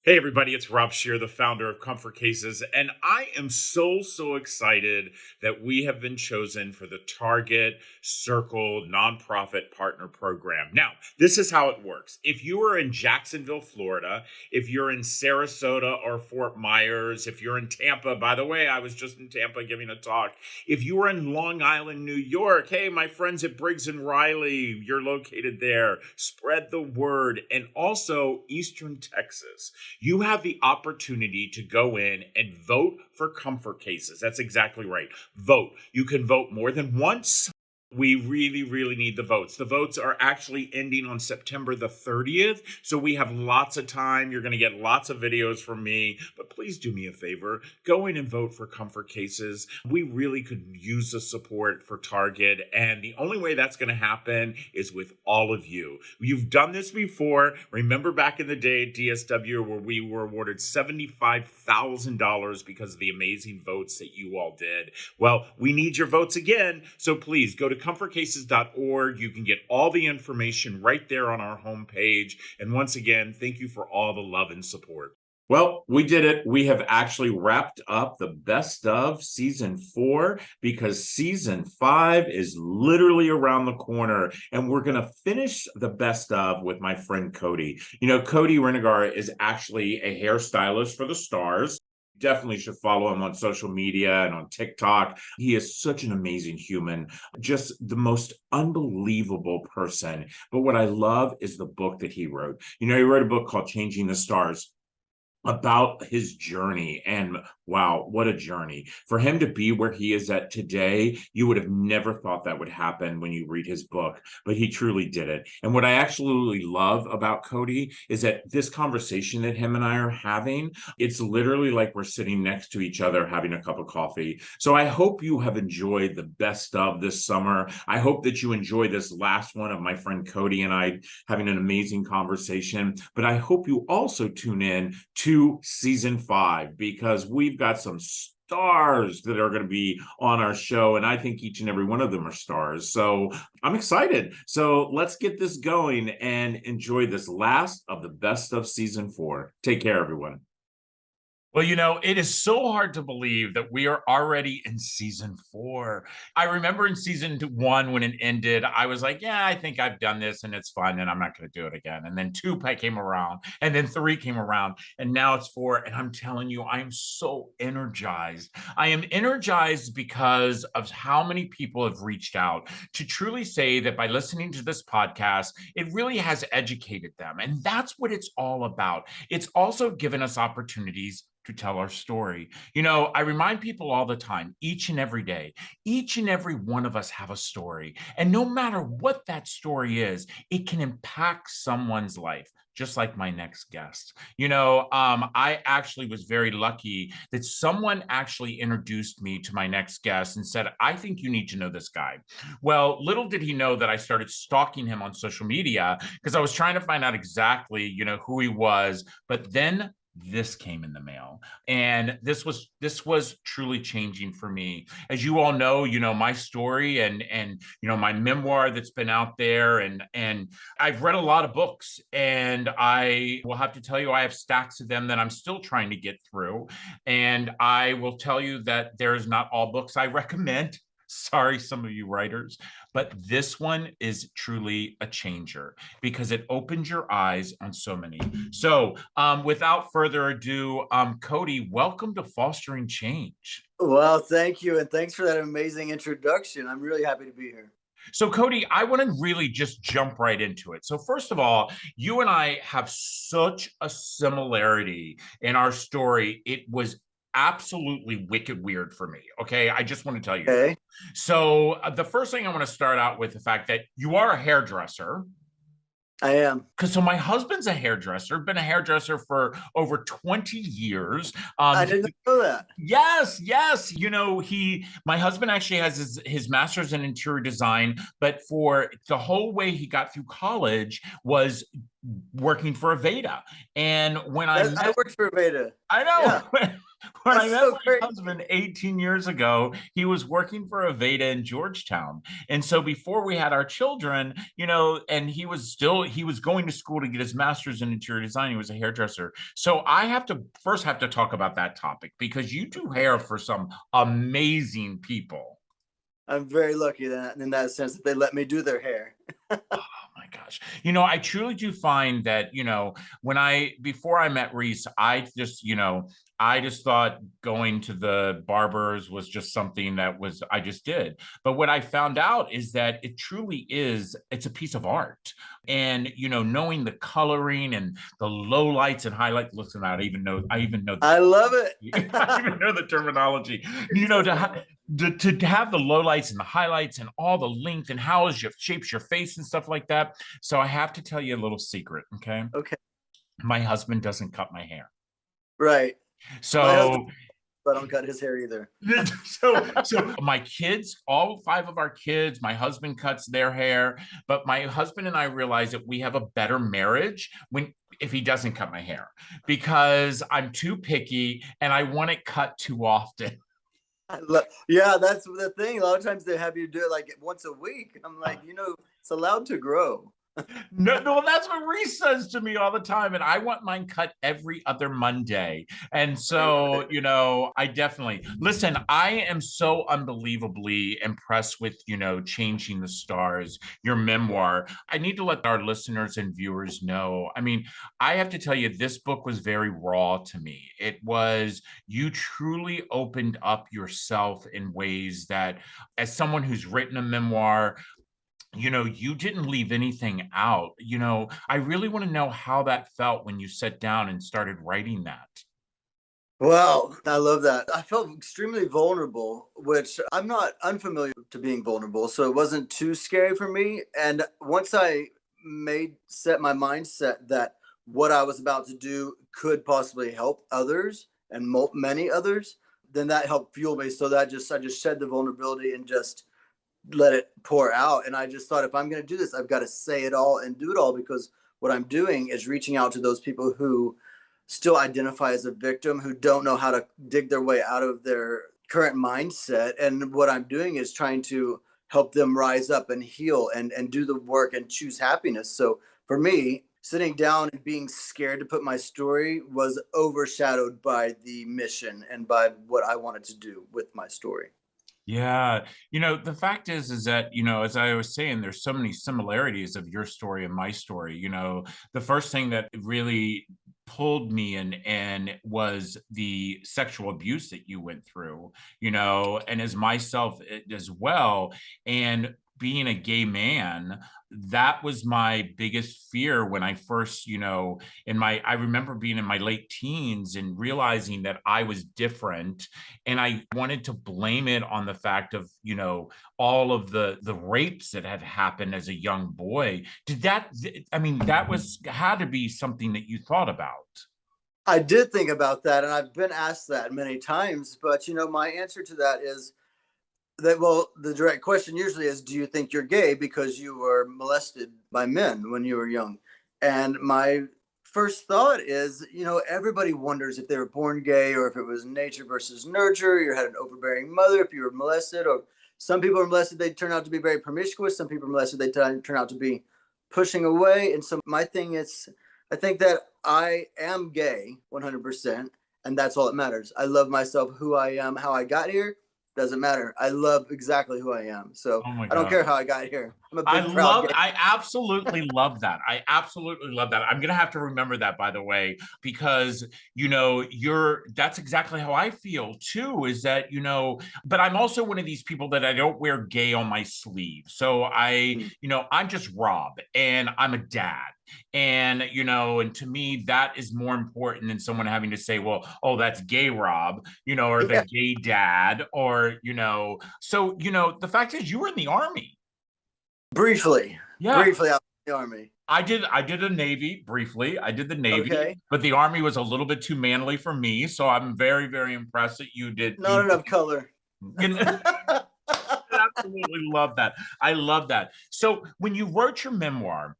Hey everybody, it's Rob Scheer, the founder of Comfort Cases, and I am so excited that we have been chosen for the Target Circle Nonprofit Partner Program. Now, this is how it works. If you are in Jacksonville, Florida, if you're in Sarasota or Fort Myers, if you're in Tampa, by the way, I was just in Tampa giving a talk. If you are in Long Island, New York, hey, my friends at Briggs and Riley, you're located there. Spread the word. And also Eastern Texas. You have the opportunity to go in and vote for Comfort Cases. That's exactly right. Vote. You can vote more than once. We really need the votes. The votes are actually ending on September the 30th. So we have lots of time. You're going to get lots of videos from me. But please do me a favor. Go in and vote for Comfort Cases. We really could use the support for Target. And the only way that's going to happen is with all of you. You've done this before. Remember back in the day at DSW where we were awarded $75,000 because of the amazing votes that you all did. Well, we need your votes again. So please go to comfortcases.org. You can get all the information right there on our homepage. And once again, thank you for all the love and support. Well, we did it. We have actually wrapped up the best of season 4 because season 5 is literally around the corner. And we're going to finish the best of with my friend Cody. You know, Cody Renegar is actually a hairstylist for the stars. Definitely should follow him on social media and on TikTok. He is such an amazing human, just the most unbelievable person. But what I love is the book that he wrote. You know, he wrote a book called Changing the Stars about his journey, and wow, what a journey. For him to be where he is at today, you would have never thought that would happen when you read his book, but he truly did it. And what I absolutely love about Cody is that this conversation that him and I are having, it's literally like we're sitting next to each other having a cup of coffee. So I hope you have enjoyed the best of this summer. I hope that you enjoy this last one of my friend Cody and I having an amazing conversation, but I hope you also tune in to season 5 because we've got some stars that are going to be on our show, and I think each and every one of them are stars. So I'm excited. So let's get this going and enjoy this last of the best of season 4. Take care, everyone. Well, you know, it is so hard to believe that we are already in season 4. I remember in season 1 when it ended, I was like, yeah, I think I've done this and it's fun and I'm not going to do it again. And then 2 came around and then 3 came around and now it's 4. And I'm telling you, I am so energized. I am energized because of how many people have reached out to truly say that by listening to this podcast, it really has educated them. And that's what it's all about. It's also given us opportunities to tell our story. You know, I remind people all the time, each and every day, each and every one of us have a story. And no matter what that story is, it can impact someone's life, just like my next guest. You know, I actually was very lucky that someone actually introduced me to my next guest and said, I think you need to know this guy. Well, little did he know that I started stalking him on social media because I was trying to find out exactly, you know, who he was. But then this came in the mail, and this was truly changing for me. As you all know, you know my story and you know my memoir that's been out there, and I've read a lot of books, and I will have to tell you I have stacks of them that I'm still trying to get through. And I will tell you that there's not all books I recommend. Sorry, some of you writers, but this one is truly a changer because it opens your eyes on so many. So without further ado, Cody, welcome to Fostering Change. Well, thank you. And thanks for that amazing introduction. I'm really happy to be here. So, Cody, I want to really just jump right into it. So, first of all, you and I have such a similarity in our story. It was absolutely wicked weird for me. Okay. I just want to tell you. Okay. So, the first thing I want to start out with the fact that you are a hairdresser. I am. So my husband's a hairdresser, been a hairdresser for over 20 years. I didn't know that. Yes. You know, my husband actually has his master's in interior design, but for the whole way he got through college was working for Aveda. And when I worked for Aveda. I know. Yeah. When I That's met so my crazy. husband 18 years ago, he was working for Aveda in Georgetown. And so before we had our children, and he was going to school to get his master's in interior design. He was a hairdresser. So I have to talk about that topic because you do hair for some amazing people. I'm very lucky that in that sense that they let me do their hair. Oh my gosh. I truly do find that, before I met Reese, I just thought going to the barbers was just something I just did. But what I found out is that it's a piece of art. And, knowing the coloring and the low lights and highlights, listen, I even know the I love it. I even know the terminology, to have the lowlights and the highlights and all the length and how it shapes your face and stuff like that. So I have to tell you a little secret, okay? Okay. My husband doesn't cut my hair. Right. My husband, So I don't cut his hair either. so my kids, all five of our kids, my husband cuts their hair, but my husband and I realize that we have a better marriage if he doesn't cut my hair because I'm too picky and I want it cut too often. Yeah, that's the thing. A lot of times they have you do it like once a week. I'm like, it's allowed to grow. No, that's what Reese says to me all the time. And I want mine cut every other Monday. And so, I definitely listen. I am so unbelievably impressed with, Changing the Stars, your memoir. I need to let our listeners and viewers know. I mean, I have to tell you, this book was very raw to me. You truly opened up yourself in ways that, as someone who's written a memoir, you didn't leave anything out. I really want to know how that felt when you sat down and started writing that. Wow, I love that. I felt extremely vulnerable, which I'm not unfamiliar to being vulnerable, so it wasn't too scary for me. And once I set my mindset that what I was about to do could possibly help others and many others, then that helped fuel me. So that I just shed the vulnerability and just let it pour out. And I just thought, if I'm going to do this, I've got to say it all and do it all, because what I'm doing is reaching out to those people who still identify as a victim, who don't know how to dig their way out of their current mindset. And what I'm doing is trying to help them rise up and heal and do the work and choose happiness. So for me, sitting down and being scared to put my story was overshadowed by the mission and by what I wanted to do with my story. Yeah. The fact is that, as I was saying, there's so many similarities of your story and my story. The first thing that really pulled me in and was the sexual abuse that you went through, and as myself as well. And being a gay man, that was my biggest fear when I first, I remember being in my late teens and realizing that I was different. And I wanted to blame it on the fact of, all of the rapes that had happened as a young boy. Had to be something that you thought about. I did think about that, and I've been asked that many times. But my answer to that is that, well, the direct question usually is, do you think you're gay because you were molested by men when you were young? And my first thought is, everybody wonders if they were born gay or if it was nature versus nurture. You had an overbearing mother if you were molested, or some people are molested, they turn out to be very promiscuous. Some people are molested, they turn out to be pushing away. And so my thing is, I think that I am gay 100%, and that's all that matters. I love myself, who I am, how I got here. Doesn't matter. I love exactly who I am. So Oh my I don't God. care how I got here. I'm a big proud gay. I absolutely love that. I absolutely love that. I'm going to have to remember that, by the way, because, that's exactly how I feel too, is that, but I'm also one of these people that I don't wear gay on my sleeve. So I'm just Rob and I'm a dad. And, and to me, that is more important than someone having to say, well, oh, that's gay Rob, or the gay dad, or, so, the fact is you were in the Army. Briefly. Yeah. Briefly out in the Army. I did a Navy briefly. I did the Navy, okay. But the Army was a little bit too manly for me. So I'm very, very impressed that you did. Not enough color. I absolutely love that. I love that. So when you wrote your memoir,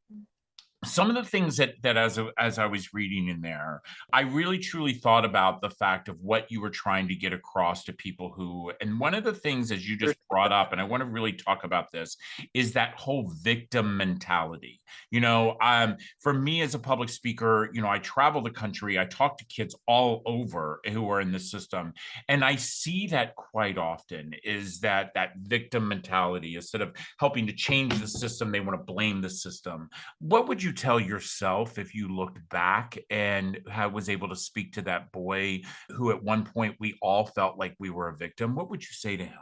some of the things that as I was reading in there, I really truly thought about the fact of what you were trying to get across to people who, and one of the things as you just brought up, and I want to really talk about this, is that whole victim mentality. For me as a public speaker, I travel the country, I talk to kids all over who are in the system, and I see that quite often is that victim mentality. Instead of helping to change the system, they want to blame the system. What would you tell yourself if you looked back and was able to speak to that boy who at one point we all felt like we were a victim? What would you say to him?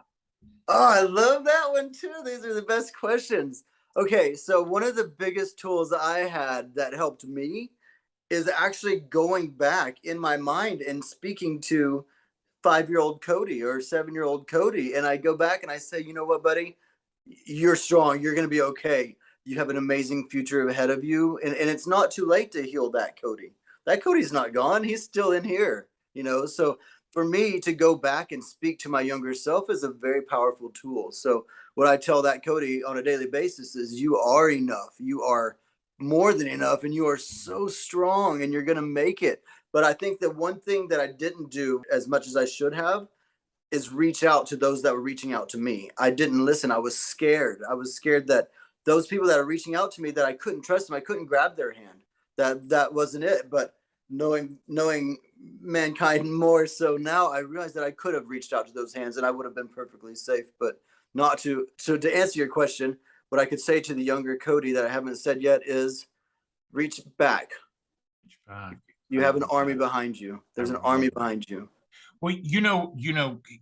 Oh, I love that one too. These are the best questions. Okay, so one of the biggest tools I had that helped me is actually going back in my mind and speaking to 5-year-old Cody or 7-year-old Cody. And I go back and I say, you know what, buddy? You're strong. You're going to be okay. You have an amazing future ahead of you. And it's not too late to heal that Cody. That Cody's not gone. He's still in here, So for me to go back and speak to my younger self is a very powerful tool. So what I tell that Cody on a daily basis is you are enough. You are more than enough, and you are so strong, and you're going to make it. But I think that one thing that I didn't do as much as I should have is reach out to those that were reaching out to me. I didn't listen. I was scared. I was scared that those people that are reaching out to me, that I couldn't trust them, I couldn't grab their hand. That wasn't it. But knowing mankind more so now, I realized that I could have reached out to those hands and I would have been perfectly safe. But not to. So to answer your question, what I could say to the younger Cody that I haven't said yet is reach back. Reach back. You have an army behind you. There's an army behind you. Well,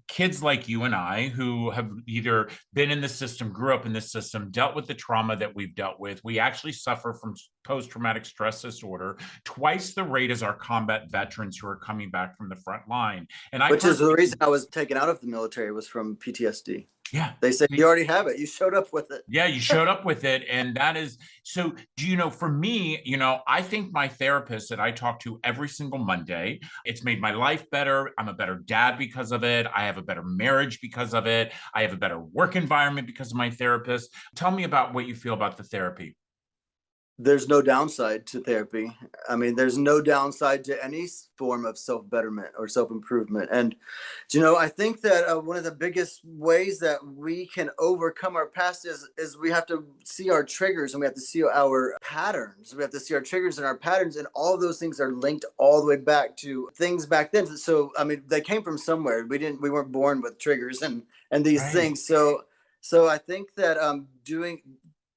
kids like you and I who have either been in the system, grew up in the system, dealt with the trauma that we've dealt with, we actually suffer from post-traumatic stress disorder twice the rate as our combat veterans who are coming back from the front line. Which is the reason I was taken out of the military, was from PTSD. Yeah. They said, you already have it. You showed up with it. Yeah, you showed up with it. And that is, so for me, I think my therapist that I talk to every single Monday, it's made my life better. I'm a better dad because of it. I have a better marriage because of it. I have a better work environment because of my therapist. Tell me about what you feel about the therapy. There's no downside to therapy. I mean, there's no downside to any form of self-betterment or self-improvement. And, I think that one of the biggest ways that we can overcome our past is we have to see our triggers, and we have to see our patterns. We have to see our triggers and our patterns, and all of those things are linked all the way back to things back then. So, I mean, they came from somewhere. We weren't born with triggers and these Right. things. So I think that doing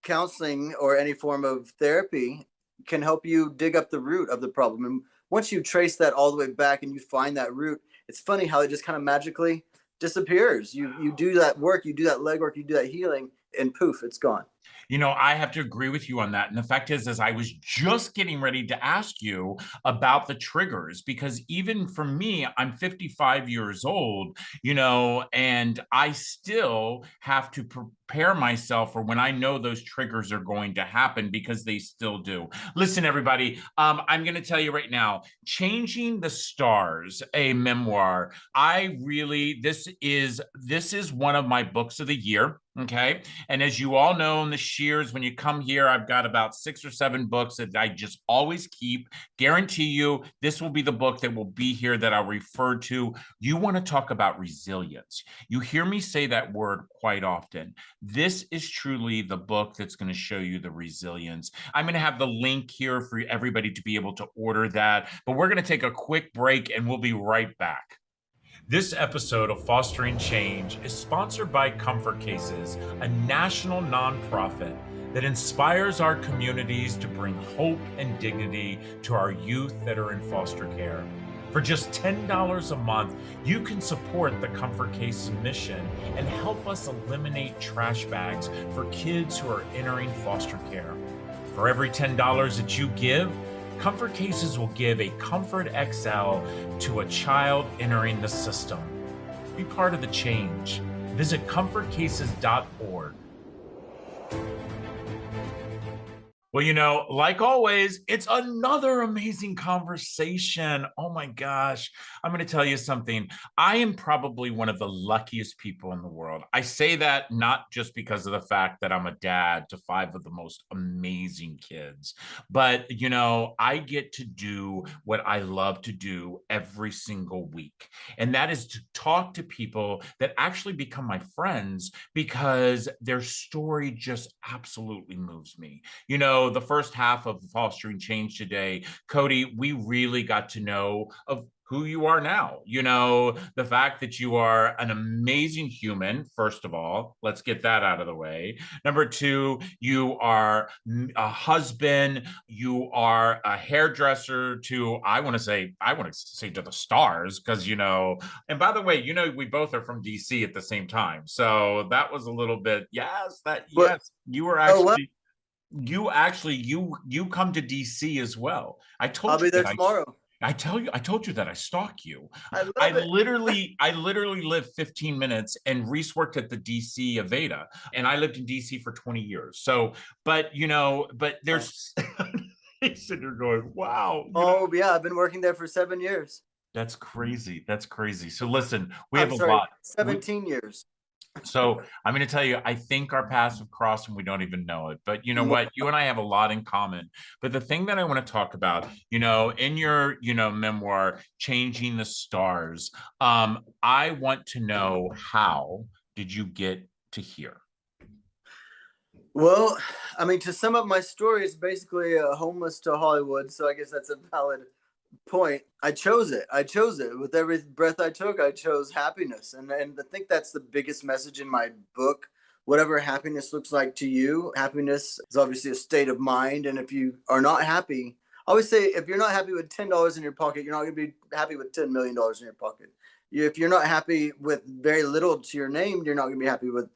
counseling or any form of therapy can help you dig up the root of the problem. And once you trace that all the way back and you find that root, it's funny how it just kind of magically disappears. You do that work, you do that legwork, you do that healing, and poof, it's gone. I have to agree with you on that. And the fact is I was just getting ready to ask you about the triggers, because even for me, I'm 55 years old, and I still have to prepare myself for when I know those triggers are going to happen, because they still do. Listen, everybody, I'm going to tell you right now, Changing the Stars, a memoir. This is one of my books of the year. Okay. And as you all know, in the Scheers, when you come here, I've got about 6 or 7 books that I just always keep. Guarantee you, this will be the book that will be here that I'll refer to. You want to talk about resilience. You hear me say that word quite often. This is truly the book that's going to show you the resilience. I'm going to have the link here for everybody to be able to order that. But we're going to take a quick break and we'll be right back. This episode of Fostering Change is sponsored by Comfort Cases, a national nonprofit that inspires our communities to bring hope and dignity to our youth that are in foster care. For just $10 a month, you can support the Comfort Cases mission and help us eliminate trash bags for kids who are entering foster care. For every $10 that you give, Comfort Cases will give a Comfort XL to a child entering the system. Be part of the change. Visit comfortcases.org. Well, like always, it's another amazing conversation. Oh my gosh. I'm going to tell you something. I am probably one of the luckiest people in the world. I say that not just because of the fact that I'm a dad to five of the most amazing kids, but, I get to do what I love to do every single week. And that is to talk to people that actually become my friends because their story just absolutely moves me. The first half of Fostering Change today, Cody, we really got to know of who you are now. The fact that you are an amazing human, first of all, let's get that out of the way. Number two, you are a husband, you are a hairdresser to, I want to say to the stars, because, and by the way, we both are from DC at the same time. So that was a little bit, But yes, you were oh well, you come to DC as well. I'll be there tomorrow. I told you that I stalk you. I I love it. literally, I literally live 15 minutes, and Reese worked at the DC Aveda, and I lived in DC for 20 years. So, but Oh, there's, and you're going, wow, oh yeah, I've been working there for 7 years. that's crazy. That's crazy. So listen, we I'm have a sorry, lot. 17 years. So I'm going to tell you, I think our paths have crossed and we don't even know it. But you know More, what? You and I have a lot in common. But the thing that I want to talk about, in your, memoir, Changing the Stars, I want to know, how did you get to here? well, I mean, to sum up my story, it's basically homeless to Hollywood. So I guess that's a valid point. I chose it. I chose it. With every breath I took, I chose happiness. And I think that's the biggest message in my book. Whatever happiness looks like to you, happiness is obviously a state of mind. And if you are not happy, I always say if you're not happy with $10 in your pocket, you're not going to be happy with $10 million in your pocket. If you're not happy with very little to your name, you're not going to be happy with,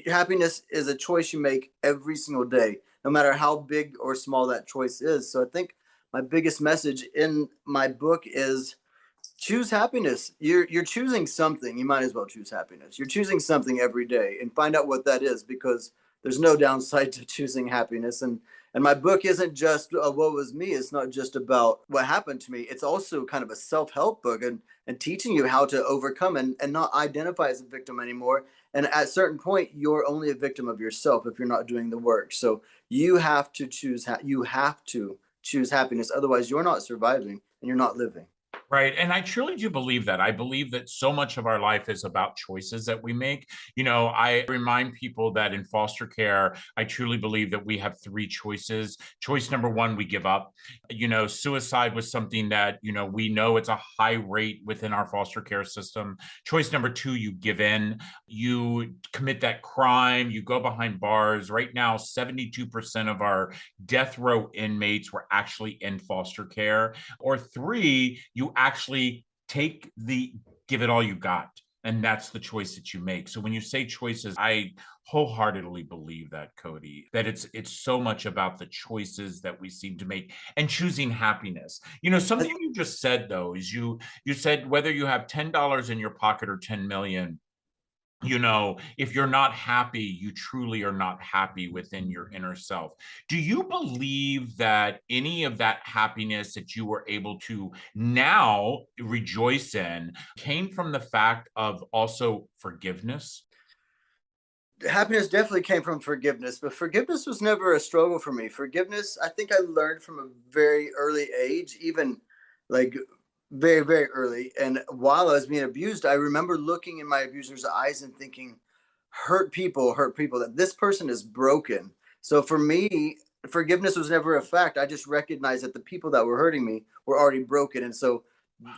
happiness is a choice you make every single day, no matter how big or small that choice is. So I think my biggest message in my book is choose happiness. You're choosing something. You might as well choose happiness. You're choosing something every day, and find out what that is, because there's no downside to choosing happiness. And my book isn't just what was me. It's not just about what happened to me. It's also kind of a self-help book, and teaching you how to overcome and not identify as a victim anymore. And at a certain point, you're only a victim of yourself if you're not doing the work. So you have to choose. You have to choose happiness. Otherwise, you're not surviving and you're not living. Right. And I truly do believe that. I believe that so much of our life is about choices that we make. I remind people that in foster care, I truly believe that we have three choices. Choice number one, we give up. Suicide was something that, we know it's a high rate within our foster care system. Choice number two, you give in, you commit that crime, you go behind bars. Right now, 72% of our death row inmates were actually in foster care. Or three, you actually give it all you got. And that's the choice that you make. So when you say choices, I wholeheartedly believe that, Cody, that it's so much about the choices that we seem to make and choosing happiness. Something you just said though is you said whether you have $10 in your pocket or 10 million, if you're not happy, you truly are not happy within your inner self. Do you believe that any of that happiness that you were able to now rejoice in came from the fact of also forgiveness? Happiness definitely came from forgiveness, but forgiveness was never a struggle for me. Forgiveness, I think I learned from a very early age, even like very, very early. And while I was being abused, I remember looking in my abuser's eyes and thinking, hurt people, that this person is broken. So for me, forgiveness was never a fact. I just recognized that the people that were hurting me were already broken. And so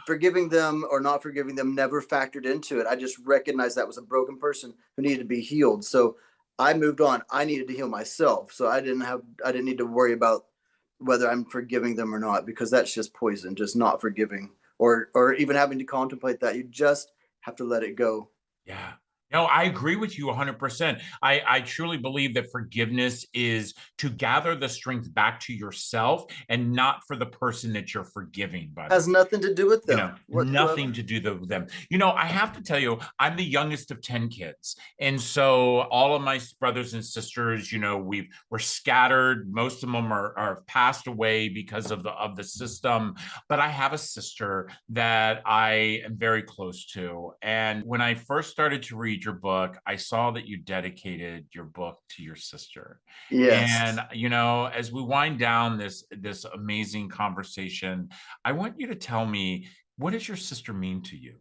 forgiving them or not forgiving them never factored into it. I just recognized that was a broken person who needed to be healed. So I moved on. I needed to heal myself. So I didn't need to worry about whether I'm forgiving them or not, because that's just poison, just not forgiving or even having to contemplate that. You just have to let it go. Yeah. No, I agree with you 100%. I truly believe that forgiveness is to gather the strength back to yourself and not for the person that you're forgiving, by the way. Has nothing to do with You them know, nothing whatsoever. to do with them. I have to tell you, I'm the youngest of 10 kids. And so all of my brothers and sisters, we're scattered. Most of them are passed away because of the system. But I have a sister that I am very close to. And when I first started to read your book, I saw that you dedicated your book to your sister. Yes. And, as we wind down this amazing conversation, I want you to tell me, what does your sister mean to you?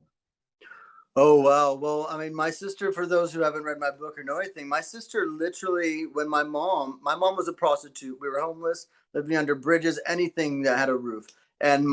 Oh, wow. Well, I mean, my sister, for those who haven't read my book or know anything, my sister literally, when my mom was a prostitute. We were homeless, living under bridges, anything that had a roof. And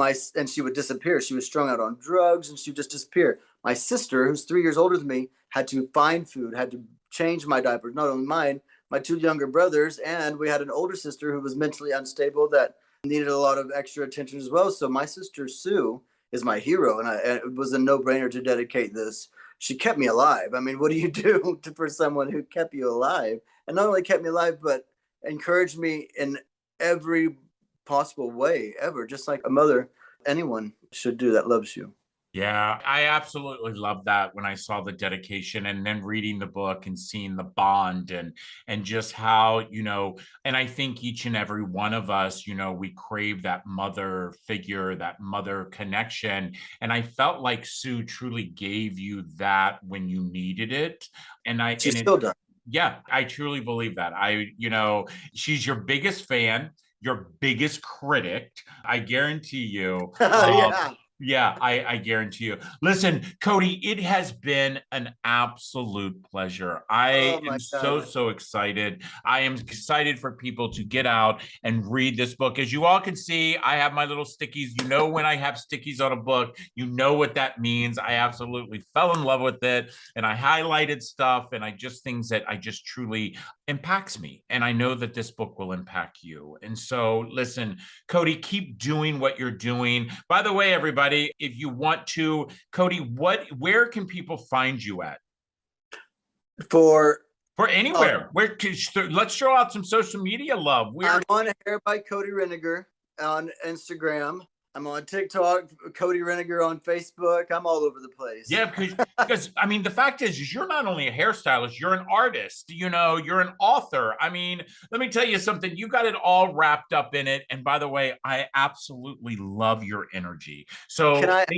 she would disappear. She was strung out on drugs and she would just disappear. My sister, who's 3 years older than me, had to find food, had to change my diapers, not only mine, my two younger brothers, and we had an older sister who was mentally unstable that needed a lot of extra attention as well. So my sister Sue is my hero, and it was a no-brainer to dedicate this. She kept me alive. I mean, what do you do for someone who kept you alive, and not only kept me alive, but encouraged me in every possible way ever, just like a mother anyone should do that loves you. Yeah, I absolutely love that when I saw the dedication and then reading the book and seeing the bond and just how, and I think each and every one of us, we crave that mother figure, that mother connection. And I felt like Sue truly gave you that when you needed it. And I She and it still does. Yeah, I truly believe that. She's your biggest fan, your biggest critic. I guarantee you. Yeah. Yeah, I guarantee you. Listen, Cody, it has been an absolute pleasure. I Oh my am so, God. so excited. I am excited for people to get out and read this book. As you all can see, I have my little stickies. When I have stickies on a book, you know what that means. I absolutely fell in love with it. And I highlighted stuff and things that I just truly impacts me. And I know that this book will impact you. And so, listen, Cody, keep doing what you're doing. By the way, everybody, if you want to, Cody, where can people find you at? For For uh, anywhere. Let's throw out some social media love. I'm on Hair by Cody Renegar on Instagram. I'm on TikTok, Cody Renegar on Facebook. I'm all over the place. Yeah, because I mean, the fact is you're not only a hairstylist, you're an artist, you're an author. I mean, let me tell you something, you got it all wrapped up in it. And by the way, I absolutely love your energy. Can So I add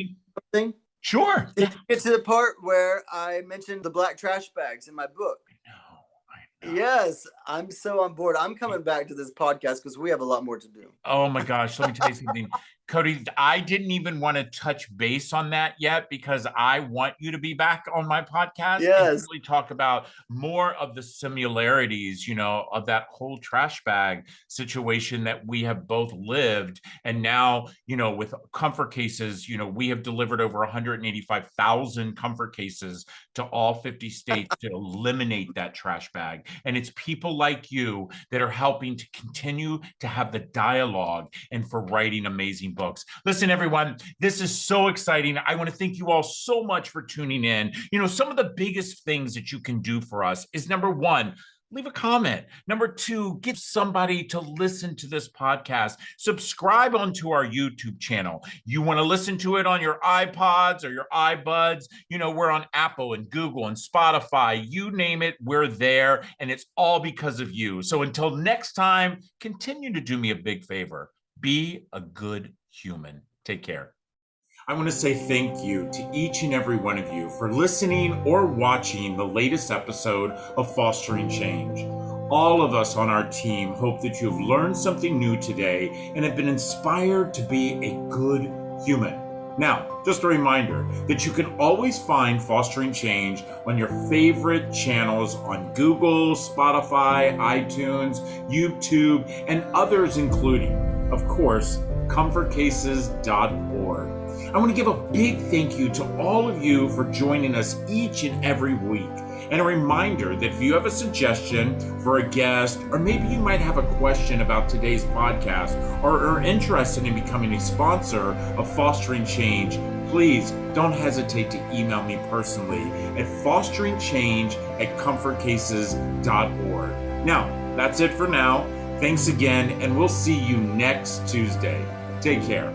something? sure. Did you get to the part where I mentioned the black trash bags in my book? I know. Yes, I'm so on board. I'm coming back to this podcast because we have a lot more to do. Oh my gosh, let me tell you something. Cody, I didn't even want to touch base on that yet because I want you to be back on my podcast and Yes. really talk about more of the similarities, of that whole trash bag situation that we have both lived. And now, with comfort cases, we have delivered over 185,000 comfort cases to all 50 states to eliminate that trash bag. And it's people like you that are helping to continue to have the dialogue and for writing amazing books. Listen, everyone, this is so exciting. I want to thank you all so much for tuning in. Some of the biggest things that you can do for us is number one, leave a comment. Number two, get somebody to listen to this podcast. Subscribe onto our YouTube channel. You want to listen to it on your iPods or your iBuds. We're on Apple and Google and Spotify. You name it, we're there. And it's all because of you. So until next time, continue to do me a big favor. Be a good human. Take care. I want to say thank you to each and every one of you for listening or watching the latest episode of Fostering Change. All of us on our team hope that you've learned something new today and have been inspired to be a good human. Now, just a reminder that you can always find Fostering Change on your favorite channels on Google, Spotify, iTunes, YouTube, and others, including, of course, comfortcases.org. I want to give a big thank you to all of you for joining us each and every week. And a reminder that if you have a suggestion for a guest, or maybe you might have a question about today's podcast, or are interested in becoming a sponsor of Fostering Change, please don't hesitate to email me personally at fosteringchange@comfortcases.org. Now, that's it for now. Thanks again, and we'll see you next Tuesday. Take care.